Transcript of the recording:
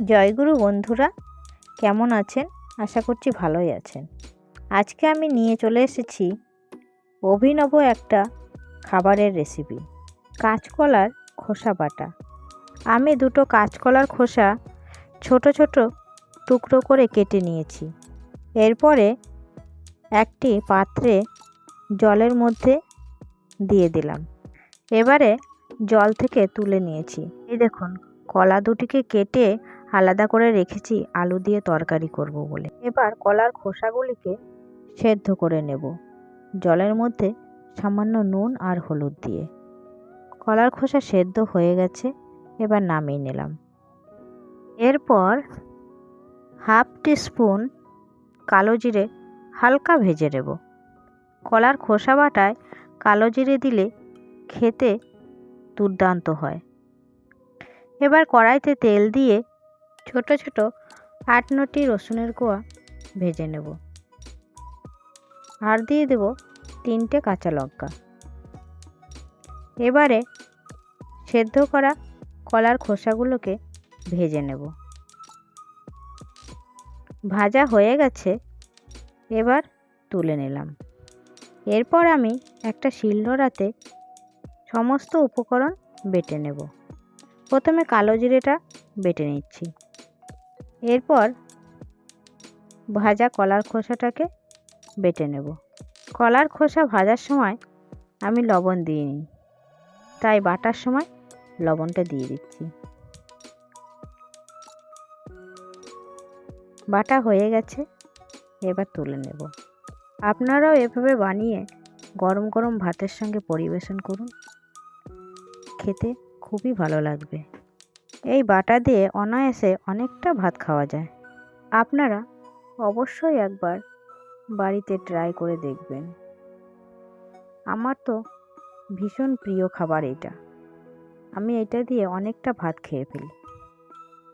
জয়গুরু বন্ধুরা, কেমন আছেন? আশা করছি ভালোই আছেন। আজকে আমি নিয়ে চলে এসেছি অভিনব একটা খাবারের রেসিপি, কাঁচকলার খোসা বাটা। আমি দুটো কাঁচকলার খোসা ছোট ছোট টুকরো করে কেটে নিয়েছি। এরপরে একটি পাত্রে জলের মধ্যে দিয়ে দিলাম। এবারে জল থেকে তুলে নিয়েছি। এই দেখুন, কলা দুটিকে কেটে আলাদা করে রেখেছি আলু দিয়ে তরকারি করব বলে। এবার কলার খোসাগুলিকে সেদ্ধ করে নেব জলের মধ্যে সামান্য নুন আর হলুদ দিয়ে। কলার খোসা সেদ্ধ হয়ে গেছে, এবার নামিয়ে নিলাম। এরপর হাফ টিস্পুন কালো জিরে হালকা ভেজে নেব। কলার খোসা বাটায় কালো জিরে দিলে খেতে দুর্দান্ত হয়। এবার কড়াইতে তেল দিয়ে ছোট ছোট 8-9টি রসুনের কোয়া ভেজে নেব। আর দিয়ে দেব 3টে কাঁচা লঙ্কা। এবারে সেদ্ধ করা কলার খোসাগুলোকে ভেজে নেব। ভাজা হয়ে গেছে, এবার তুলে নিলাম। এরপর আমি একটা শিলনোড়াতে সমস্ত উপকরণ বেটে নেব। প্রথমে কালো জিরেটা বেটে নিচ্ছি। এরপর ভাজা কলার খোসাটাকে বেটে নেব। কলার খোসা ভাজার সময় আমি লবণ দিইনি, তাই বাটার সময় লবণটা দিয়ে দিচ্ছি। বাটা হয়ে গেছে, এবার তুলে নেব। আপনারাও এভাবে বানিয়ে গরম গরম ভাতের সঙ্গে পরিবেশন করুন, খেতে খুবই ভালো লাগবে। এই বাটা দিয়ে অনায়াসে অনেকটা ভাত খাওয়া যায়। আপনারা অবশ্যই একবার বাড়িতে ট্রাই করে দেখবেন। আমার তো ভীষণ প্রিয় খাবার এটা। আমি এটা দিয়ে অনেকটা ভাত খেয়ে ফেলি।